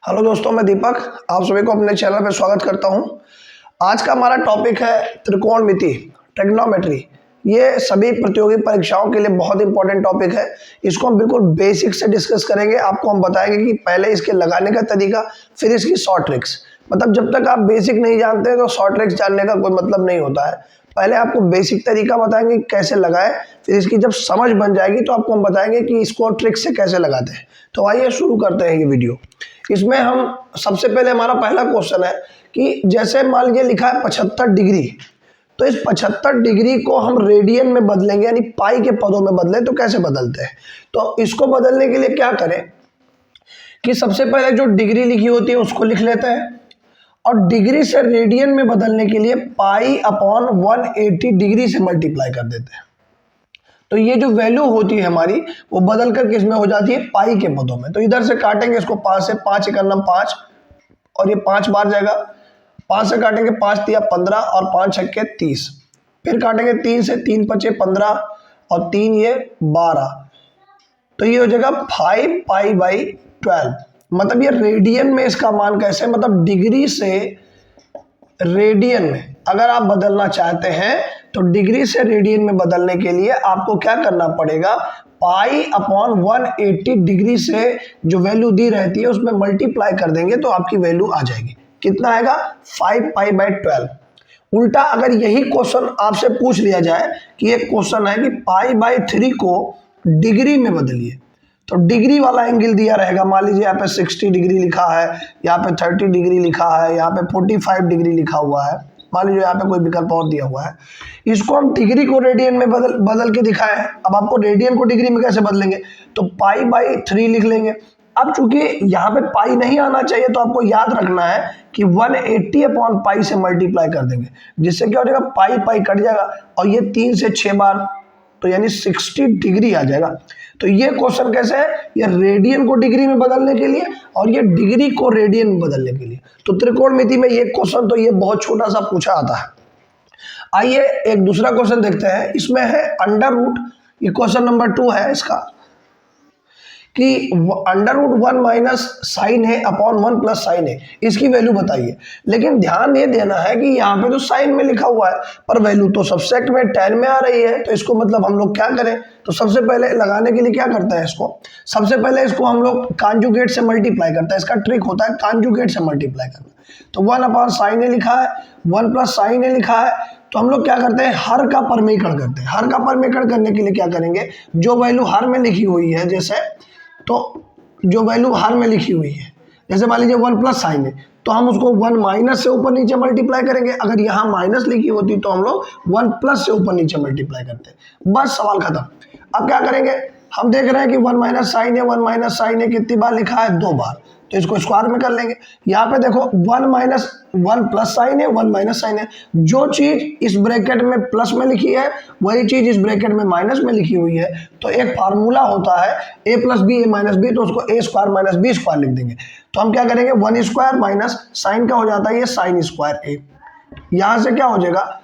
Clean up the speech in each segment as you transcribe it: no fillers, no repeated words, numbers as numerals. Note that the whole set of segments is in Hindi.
हेलो दोस्तों, मैं दीपक आप सभी को अपने चैनल पर स्वागत करता हूं। आज का हमारा टॉपिक है त्रिकोणमिति, ट्रिग्नोमेट्री। ये सभी प्रतियोगी परीक्षाओं के लिए बहुत इंपॉर्टेंट टॉपिक है। इसको हम बिल्कुल बेसिक से डिस्कस करेंगे। आपको हम बताएंगे कि पहले इसके लगाने का तरीका, फिर इसकी शॉर्ट ट्रिक्स। मतलब जब तक आप बेसिक नहीं जानते हैं तो शॉर्ट ट्रिक्स जानने का कोई मतलब नहीं होता है। पहले आपको बेसिक तरीका बताएंगे कैसे लगाएं, फिर इसकी जब समझ बन जाएगी तो आपको हम बताएंगे कि इसको ट्रिक से कैसे लगाते हैं। तो आइए शुरू करते हैं ये वीडियो। इसमें हम सबसे पहले हमारा पहला क्वेश्चन है कि जैसे मान लीजिए लिखा है 75 डिग्री, तो इस 75 डिग्री को हम रेडियन में बदलेंगे, यानी पाई के पदों में बदलें तो कैसे बदलते हैं। तो इसको बदलने के लिए क्या करें कि सबसे पहले जो डिग्री लिखी होती है उसको लिख लेते हैं, और डिग्री से रेडियन में बदलने के लिए पाई अपॉन 180 डिग्री से मल्टीप्लाई कर देते हैं। तो ये जो वैल्यू होती है हमारी वो बदल कर किस में हो जाती है, पाई के पदों में। तो इधर से काटेंगे इसको 5 से, 5 एक 5 और ये 5 बार जाएगा। 5 से काटेंगे 5 तिया 15 और 5 छक्के 30। फिर काटेंगे 3 से, 3 पचे 15 और 3 ये 12। तो ये हो जाएगा 5 पाई बाई 12। मतलब ये रेडियन में इसका मान कैसे, मतलब डिग्री से रेडियन में अगर आप बदलना चाहते हैं तो डिग्री से रेडियन में बदलने के लिए आपको क्या करना पड़ेगा, पाई अपॉन 180 डिग्री से जो वैल्यू दी रहती है उसमें मल्टीप्लाई कर देंगे तो आपकी वैल्यू आ जाएगी। कितना आएगा, 5 पाई बाई 12। उल्टा अगर यही क्वेश्चन आपसे पूछ लिया जाए कि एक क्वेश्चन है कि पाई बाई 3 को डिग्री में बदलिए, तो डिग्री वाला एंगल दिया रहेगा। मान लीजिए यहाँ पे 60 डिग्री लिखा है, यहाँ पे 30 डिग्री लिखा है, यहाँ पे 45 डिग्री लिखा हुआ है। मान लीजिए यहाँ पे कोई विकल्प और दिया हुआ है। इसको हम डिग्री को रेडियन में बदल के दिखाए हैं। अब आपको रेडियन को डिग्री में कैसे बदलेंगे, तो पाई बाई 3 लिख लेंगे। अब चूंकि यहाँ पे पाई नहीं आना चाहिए तो आपको याद रखना है कि 180 अपॉन पाई से मल्टीप्लाई कर देंगे, जिससे क्या हो जाएगा, पाई पाई कट जाएगा और ये 3 से 6 बार, तो यानी 60 डिग्री आ जाएगा। तो ये क्वेश्चन कैसे है, ये रेडियन को डिग्री में बदलने के लिए और ये डिग्री को रेडियन में बदलने के लिए। तो त्रिकोणमिति में ये क्वेश्चन तो ये बहुत छोटा सा पूछा आता है। आइए एक दूसरा क्वेश्चन देखते हैं। इसमें है अंडर रूट, ये क्वेश्चन नंबर 2 है इसका, कि अंडर रूट 1 माइनस साइन है अपॉन 1 प्लस साइन है, इसकी वैल्यू बताइए। लेकिन ध्यान ये देना है कि यहाँ पे तो साइन में लिखा हुआ है पर वैल्यू तो सब्सेक्ट में tan में आ रही है। तो इसको मतलब हम लोग क्या करें, तो सबसे पहले लगाने के लिए क्या करते हैं, इसको सबसे पहले इसको हम लोग कॉन्जुगेट से मल्टीप्लाई करते हैं। इसका ट्रिक होता है कॉन्जुगेट से मल्टीप्लाई करना। तो 1 अपॉन साइन ए लिखा है, 1 प्लस साइन ए लिखा है, तो हम लोग क्या करते हैं, हर का परमीकरण करते हैं। हर का परमीकरण करने के लिए क्या करेंगे, जो वैल्यू हर में लिखी हुई है, जैसे तो जो वैल्यू हर में लिखी हुई है, जैसे मान लीजिए 1 प्लस साइन है, तो हम उसको 1 माइनस से ऊपर नीचे मल्टीप्लाई करेंगे। अगर यहाँ माइनस लिखी होती तो हम लोग 1 प्लस से ऊपर नीचे मल्टीप्लाई करते हैं। बस सवाल खत्म। अब क्या करेंगे, हम देख रहे हैं कि 1 माइनस साइन है, 1 माइनस साइन है कितनी बार लिखा है, 2 बार, तो इसको स्क्वायर में कर लेंगे। यहाँ पे देखो 1 प्लस साइन है, 1 माइनस साइन है। जो चीज इस ब्रैकेट में प्लस में लिखी है वही चीज इस ब्रैकेट में माइनस में लिखी हुई है। तो एक फार्मूला होता है a plus B A minus B, तो उसको A square minus B square लिख देंगे। तो हम क्या करेंगे, 1 स्क्वायर माइनस साइन का हो जाता है ये साइन स्क्वायर ए। यहाँ से क्या हो जाएगा,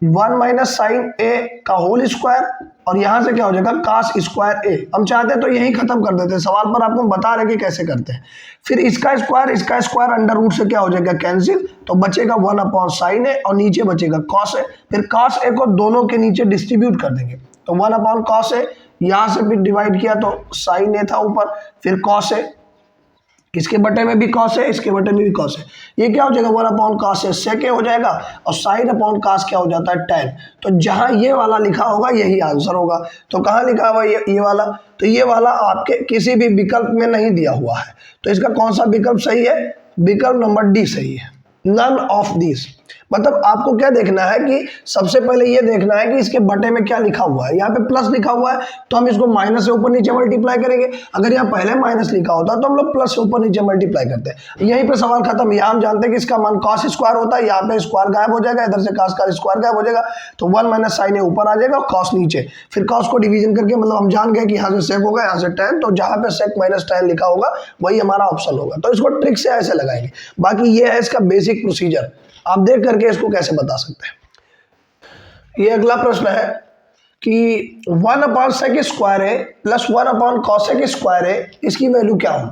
1 माइनस साइन ए का होल स्क्वायर, और यहाँ से क्या हो जाएगा, कास स्क्वायर ए। हम चाहते हैं तो यही खत्म कर देते हैं। सवाल पर आपको बता रहे कि कैसे करते हैं। फिर इसका स्क्वायर अंडर रूट से क्या हो जाएगा, कैंसिल, तो बचेगा 1 अपॉन साइन ए और नीचे बचेगा कॉस ए। फिर कॉस ए को दोनों के नीचे डिस्ट्रीब्यूट कर देंगे, तो 1 अपॉन कॉस ए, यहाँ से भी डिवाइड किया तो साइन ए था ऊपर, फिर कॉस ए, इसके बटे में भी कॉस है, इसके बटे में भी कॉस है। ये क्या हो जाएगा, 1 अपॉन कॉस है सेक हो जाएगा, और साइन अपॉन कॉस क्या हो जाता है, tan। तो जहां ये वाला लिखा होगा यही आंसर होगा। तो कहाँ लिखा हुआ ये वाला, तो ये वाला आपके किसी भी विकल्प में नहीं दिया हुआ है। तो इसका कौन सा विकल्प सही है, विकल्प नंबर डी सही है, नन ऑफ दिस। मतलब आपको क्या देखना है कि सबसे पहले ये देखना है कि इसके बटे में क्या लिखा हुआ है। यहाँ पे प्लस लिखा हुआ है तो हम इसको माइनस से ऊपर नीचे मल्टीप्लाई करेंगे। अगर यहाँ पहले माइनस लिखा होता तो हम लोग प्लस से ऊपर नीचे मल्टीप्लाई करते हैं। यहीं पे सवाल खत्म। यहाँ हम जानते हैं कि इसका मान कॉस स्क्वायर होता है, यहाँ पे स्क्वायर गायब हो जाएगा, इधर से कॉस का स्क्वायर गायब हो जाएगा, तो 1 माइनस साइन ए ऊपर आ जाएगा, कॉस नीचे। फिर कॉस को डिवीजन करके मतलब हम जान गए कि यहाँ से सेक होगा, यहाँ से tan, तो जहाँ पे सेक माइनस tan लिखा होगा वही हमारा ऑप्शन होगा। तो इसको ट्रिक से ऐसे लगाएंगे। बाकी ये है इसका बेसिक प्रोसीजर, आप देख करके इसको कैसे बता सकते हैं। ये अगला प्रश्न है कि 1 अपॉन सेक स्क्वायर है प्लस 1 अपॉन कॉसेक स्क्वायर है, इसकी वैल्यू क्या हो।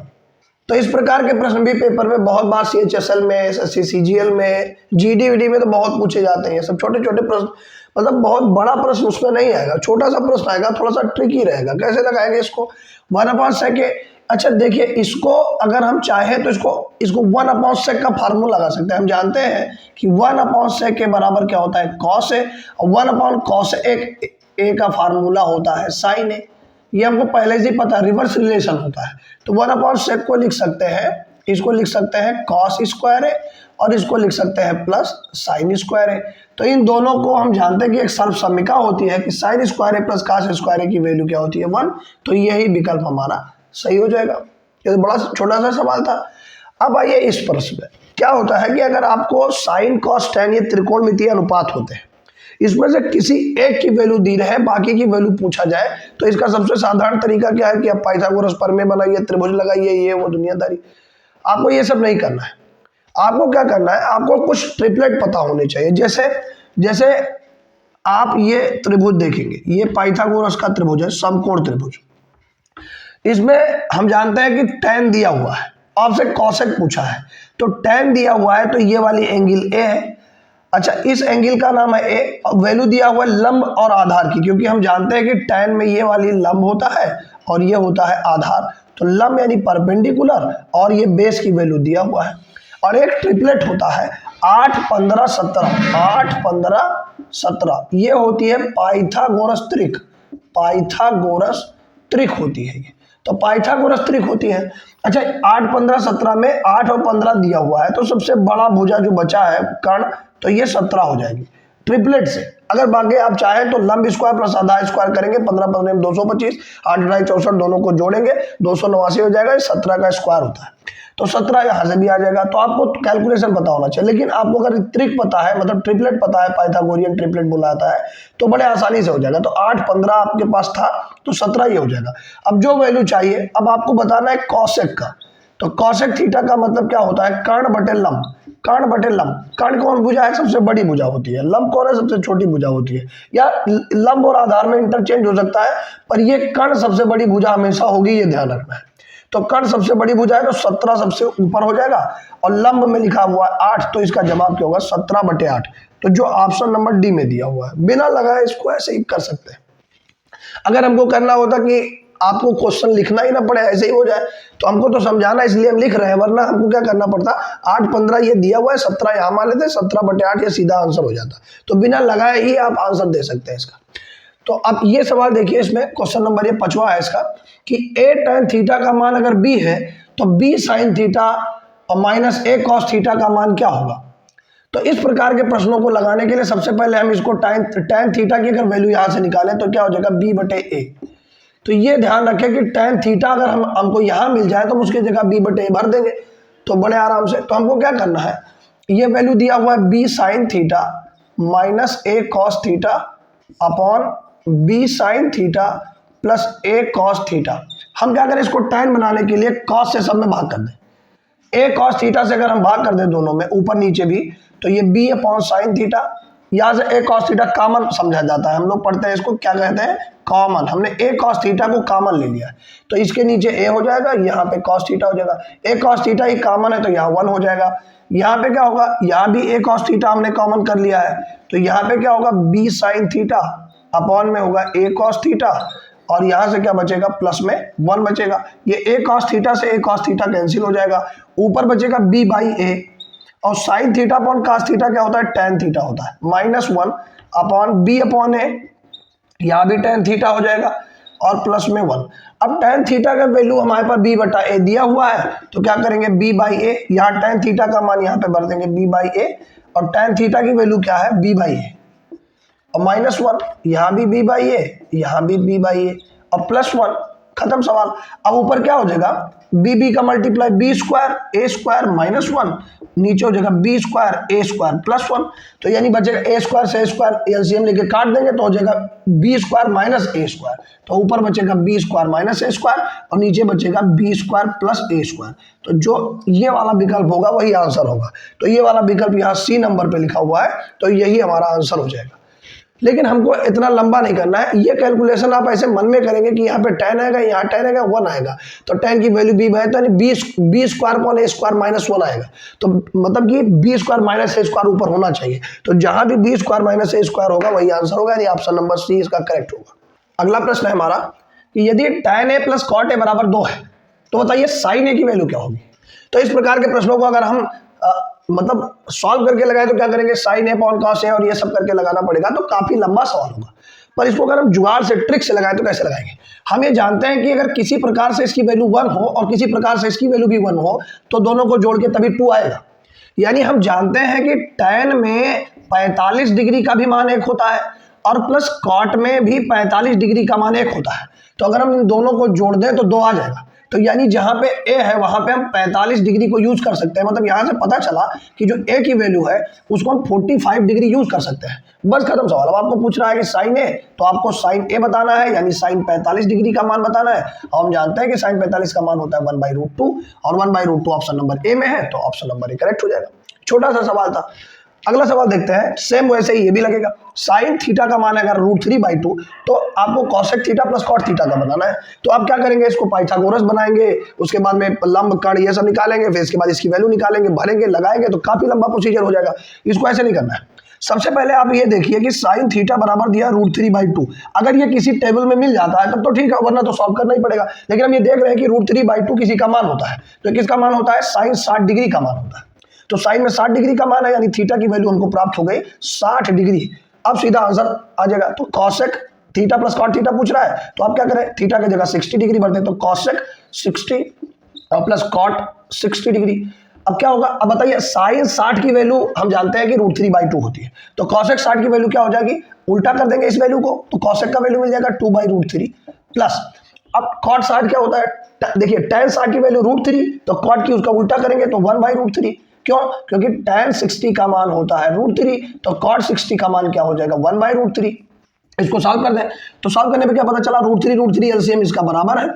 तो इस प्रकार के प्रश्न भी पेपर में बहुत बार CHSL में, SSC CGL में, GD में तो बहुत पूछे जाते हैं। ये सब छोटे छोटे प्रश्न, मतलब बहुत बड़ा प्रश्न उसमें नहीं आएगा, छोटा सा प्रश्न आएगा, थोड़ा सा ट्रिकी रहेगा। कैसे लगाएंगे इसको? 1/sec के, अच्छा देखिए इसको अगर हम चाहें तो इसको 1/sec का फार्मूला लगा सकते हैं। हम जानते हैं कि 1/sec के बराबर क्या होता है? cos A, और 1/cos A का फार्मूला होता है sin A। ये हमको पहले से ही पता है, रिवर्स रिलेशन होता है। तो 1/sec को लिख सकते हैं, इसको लिख सकते हैं cos स्क्वायर A, और इसको लिख सकते हैं प्लस sin स्क्वायर A। तो इन दोनों को हम जानते हैं कि एक सर्वसमीका होती है कि sin square A plus cos square A की वैल्यू क्या होती है? 1। तो यही विकल्प हमारा सही हो जाएगा। ये तो बड़ा छोटा सा सवाल था। अब आइए इस प्रश्न में, क्या होता है कि अगर आपको sin cos tan ये त्रिकोणमितीय अनुपात होते हैं, इसमें से किसी एक की वैल्यू दी रहे, बाकी की वैल्यू पूछा जाए, तो इसका सबसे साधारण तरीका क्या है कि आप पाइथागोरस प्रमेय बनाइए, त्रिभुज लगाइए, ये वो दुनियादारी। आपको ये सब नहीं करना है। आपको क्या करना है? आपको कुछ ट्रिपलेट पता होने चाहिए। जैसे आप ये त्रिभुज देखेंगे, ये पाइथागोरस का त्रिभुज है, समकोण त्रिभुज। इसमें हम जानते हैं कि tan दिया हुआ है, आपसे cosec पूछा है, तो tan दिया हुआ है तो ये वाली एंगल A है। अच्छा, इस एंगल का नाम है A, और वैल्यू दिया हुआ है लंब और आधार की, क्योंकि हम जानते हैं कि tan में ये वाली लंब होता है और ये होता है आधार। तो लंब यानी परपेंडिकुलर, और ये बेस की वैल्यू दिया हुआ है। और एक ट्रिपलेट होता है 8, 15, 17, 8, 15, 17, ये होती है पाइथागोरस त्रिक। पाइथागोरस त्रिक होती है ये, तो पाइथागोरस त्रिक होती है। अच्छा, 8, 15, 17 में 8 और 15 दिया हुआ है, तो सबसे बड़ा भुजा जो बचा है कर्ण, तो ये 17 हो जाएगी ट्रिपलेट से। अगर बाकी आप चाहें तो लंब स्क्वायर प्लस आधा स्क्वायर करेंगे, 15 15 में 225, 8 2 64, दोनों को जोड़ेंगे 289 हो जाएगा। 17 का स्क्वायर होता है, तो 17 यहाँ से भी आ जाएगा। तो आपको कैलकुलेशन पता होना चाहिए, लेकिन आपको अगर त्रिक पता है, मतलब ट्रिपलेट पता है, पाइथागोरियन ट्रिपलेट बोला जाता है, तो बड़े आसानी से हो जाएगा। तो 8, 15 आपके पास था, तो 17 ही हो जाएगा। अब जो वैल्यू चाहिए, अब आपको बताना है कॉसेक का। तो कॉसेक थीटा का मतलब क्या होता है? कर्ण बटे लंब। कर्ण बटे लंब, कर्ण कौन भुजा है? सबसे बड़ी भुजा होती है। लंब कौन है? सबसे छोटी भुजा होती है। या लंब और आधार में इंटरचेंज हो सकता है, पर ये कर्ण सबसे बड़ी भुजा हमेशा होगी, ये ध्यान रखना है। तो कर्ण सबसे बड़ी भुजा है, तो 17 सबसे ऊपर हो जाएगा, और लंब में लिखा हुआ है 8, तो इसका जवाब क्या होगा? 17/8। तो जो ऑप्शन नंबर डी में दिया हुआ है, बिना लगाए इसको ऐसे ही कर सकते हैं। अगर हमको करना होता कि आपको क्वेश्चन लिखना ही ना पड़े, ऐसे ही हो जाए, तो हमको तो समझाना, इसलिए हम लिख रहे हैं, वरना हमको क्या करना पड़ता? 8, 15 ये दिया हुआ है, 17 यहाँ मान लेते, 17/8 ये सीधा आंसर हो जाता। तो बिना लगाए ही आप आंसर दे सकते हैं इसका। तो अब ये सवाल देखिए, इसमें क्वेश्चन नंबर ये 5वां है इसका, कि a tan थीटा का मान अगर b है, तो b sin थीटा और माइनस a cos थीटा का मान क्या होगा? तो इस प्रकार के प्रश्नों को लगाने के लिए सबसे पहले हम इसको tan थीटा की अगर वैल्यू यहाँ से निकालें, तो क्या हो जाएगा? b/a। तो ये ध्यान रखें कि tan थीटा अगर हमको यहाँ मिल जाए, तो उसकी जगह b/a भर देंगे, तो बड़े आराम से। तो हमको क्या करना है? ये वैल्यू दिया हुआ है b sin theta minus a cos theta upon b sin theta plus a cos theta. हम क्या करें? इसको tan बनाने के लिए cos से सब में भाग कर दें। a cos थीटा से अगर हम भाग कर दें दोनों में, ऊपर नीचे भी, तो ये b अपॉन sin थीटा, यहाँ से a cos थीटा कॉमन समझा जाता है। हम लोग पढ़ते हैं इसको, क्या कहते हैं? कॉमन। हमने a cos थीटा को कॉमन ले लिया है, तो इसके नीचे a हो जाएगा, यहाँ पे cos थीटा हो जाएगा। a cos theta he common है, तो यहाँ 1 हो जाएगा। यहाँ पे क्या होगा? यहाँ भी a cos थीटा हमने कॉमन कर लिया है, तो यहाँ पे क्या होगा? b sin थीटा अपॉन में होगा a cos थीटा, और यहाँ से क्या बचेगा? प्लस में 1 बचेगा। ये a cos थीटा से a cos थीटा कैंसिल हो जाएगा, ऊपर बचेगा b/a, और sin theta upon cos theta क्या होता है? tan थीटा होता है, -1 अपॉन b/a, यहाँ भी tan थीटा हो जाएगा, और प्लस में 1। अब tan थीटा का वैल्यू हमारे पास b/a दिया हुआ है, तो क्या करेंगे? b/a, यहाँ tan थीटा का मान यहाँ पे भर देंगे b/a, और tan थीटा की वैल्यू क्या है? b/a, और -1, यहाँ भी b/a, यहाँ भी b/a, और +1, खत्म सवाल। अब ऊपर क्या हो जाएगा? b का multiply b square a square -1, नीचे हो जाएगा b स्क्वायर a स्क्वायर +1। तो यानी बचेगा a स्क्वायर से a स्क्वायर एलसीएम लेके काट देंगे, तो हो जाएगा b square minus a square. तो ऊपर बचेगा b square minus a square, और नीचे बचेगा b square plus a square. तो जो ये वाला विकल्प होगा वही आंसर होगा। तो ये वाला विकल्प यहाँ C नंबर पे लिखा हुआ है, तो यही हमारा आंसर हो जाएगा। लेकिन हमको इतना लंबा नहीं करना है। ये कैलकुलेशन आप ऐसे मन में करेंगे कि यहाँ पे 10 आएगा, यहाँ 10 आएगा, 1 आएगा, तो 10 की वैल्यू b है, तो यानी बी स्क्वायर अपॉन ए स्क्वायर माइनस 1 आएगा। तो मतलब कि बी स्क्वायर माइनस ए स्क्वायर ऊपर होना चाहिए। तो जहां भी बी स्क्वायर माइनस ए स्क्वायर होगा वही आंसर होगा, यानी ऑप्शन नंबर सी इसका करेक्ट होगा। अगला प्रश्न है हमारा कि यदि tan a plus cot A बराबर 2 है तो बताइए साइन ए की वैल्यू क्या होगी। तो इस प्रकार के प्रश्नों को अगर हम मतलब सॉल्व करके लगाए तो क्या करेंगे, sign A upon cos A और ये सब करके लगाना पड़ेगा, तो काफी लंबा सवाल होगा। पर इसको अगर हम जुगाड़ से ट्रिक से लगाएं तो कैसे लगाएंगे। हम ये जानते हैं कि अगर किसी प्रकार से इसकी वैल्यू 1 हो और किसी प्रकार से इसकी वैल्यू भी 1 हो तो दोनों को जोड़ के तभी 2 आएगा। यानी हम जानते हैं कि tan में 45 डिग्री का भी मान 1 होता है और प्लस कॉट में भी 45 डिग्री का मान 1 होता है। तो अगर हम इन दोनों को जोड़ दें तो 2 आ जाएगा। तो यानी जहां पे a है वहां पे हम 45 डिग्री को यूज कर सकते हैं। मतलब यहां से पता चला कि जो a की वैल्यू है उसको हम 45 डिग्री यूज कर सकते हैं। बस खत्म सवाल। अब आपको पूछ रहा है कि साइन ए, तो आपको साइन ए बताना है, यानी साइन 45 डिग्री का मान बताना है। और हम जानते हैं कि साइन 45 का मान होता है 1/√2 और 1/√2 ऑप्शन नंबर ए में है, तो ऑप्शन नंबर ए करेक्ट हो जाएगा। छोटा सा सवाल था। अगला सवाल देखते हैं, सेम वैसे ही ये भी लगेगा। साइन थीटा का मान है अगर √3/2, तो आपको cosec theta plus cot theta का बनाना है। तो आप क्या करेंगे, इसको पाइथागोरस बनाएंगे, उसके बाद में लंब कण ये सब निकालेंगे, फिर इसके बाद इसकी वैल्यू निकालेंगे, भरेंगे, लगाएंगे, तो काफी लंबा प्रोसीजर हो जाएगा। इसको ऐसे नहीं करना है। सबसे पहले आप ये देखिए कि साइन थीटा बराबर दिया √3/2। अगर ये किसी टेबल में मिल जाता है तब तो ठीक है, वरना तो सॉल्व करना ही पड़ेगा। लेकिन हम ये देख रहे हैं कि √3/2 किसी का मान होता है, तो किसका मान होता है, साइन 60 डिग्री का मान होता है। तो साइन में 60 डिग्री का मान है, यानी थीटा की वैल्यू हमको प्राप्त हो गई 60 डिग्री। अब सीधा आंसर आ जाएगा। तो cosec theta plus cot theta पूछ रहा है, तो आप क्या करें, थीटा की जगह 60 डिग्री भरते हैं, तो कॉसेक 60 और प्लस कॉट 60 डिग्री। अब क्या होगा, अब बताइए, साइन 60 की वैल्यू हम जानते हैं कि √3/2 होती है, तो कॉसेक 60 की वैल्यू क्या हो जाएगी, उल्टा कर देंगे इस वैल्यू को, तो कॉसेक का वैल्यू मिल जाएगा 2/√3 प्लस। अब कॉट 60 क्या होता है, देखिए tan 60 की वैल्यू √3, तो कॉट की उसका उल्टा करेंगे तो 1/√3। क्यों, क्योंकि tan 60 का मान होता है √3, तो cot 60 का मान क्या हो जाएगा, 1/√3। इसको सॉल्व कर दें, तो सॉल्व करने पे क्या पता चला, √3 एलसीएम इसका बराबर है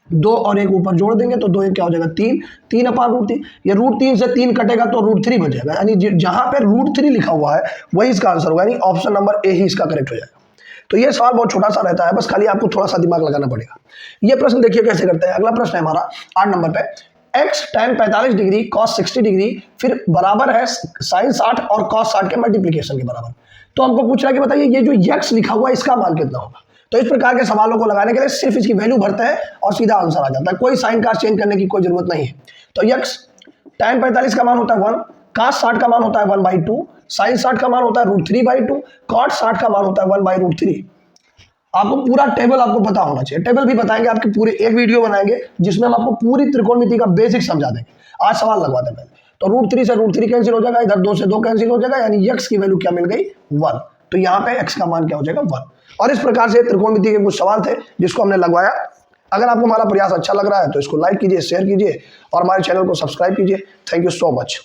2 और 1 ऊपर जोड़ देंगे तो 2 1 क्या हो जाएगा, 3/√3। ये √3 से 3 कटेगा तो √3 बचेगा, यानी जहां पे √3 लिखा हुआ है वही इसका आंसर होगा, यानी ऑप्शन नंबर ए ही इसका करेक्ट हो जाएगा। तो ये सवाल बहुत छोटा सा रहता है, बस खाली आपको थोड़ा सा दिमाग लगाना पड़ेगा। ये प्रश्न देखिए कैसे करते हैं। अगला प्रश्न है हमारा 8 नंबर पे, x tan 45 degree cos 60 degree फिर बराबर है साइन 60 और cos 60 के मल्टीप्लीकेशन के बराबर। तो हमको पूछ रहा है कि बताइए ये जो x लिखा हुआ है इसका मान कितना होगा। तो इस प्रकार के सवालों को लगाने के लिए सिर्फ इसकी वैल्यू भरते हैं और सीधा आंसर आ जाता है, कोई साइन का चेंज करने की कोई जरूरत नहीं है। तो x tan 45 का मान होता है 1, cos 60 का मान होता है 1/2, साइन 60 का मान होता है √3/2, cot 60 का मान होता है 1/√3। आपको पूरा टेबल आपको पता होना चाहिए। टेबल भी बताएंगे, आपके पूरे एक वीडियो बनाएंगे जिसमें हम आपको पूरी त्रिकोणमिति का बेसिक समझा देंगे। आज सवाल लगवाते हैं पहले, तो √3 से √3 कैंसिल हो जाएगा, इधर 2 से 2 कैंसिल हो जाएगा, यानी x की वैल्यू क्या मिल गई, 1। तो यहाँ पे x का मान क्या हो जाएगा, 1। और इस प्रकार से त्रिकोणमिति के कुछ सवाल थे जिसको हमने लगवाया। अगर आपको हमारा प्रयास अच्छा लग रहा है तो इसको लाइक कीजिए, शेयर कीजिए और हमारे चैनल को सब्सक्राइब कीजिए। Thank you so much.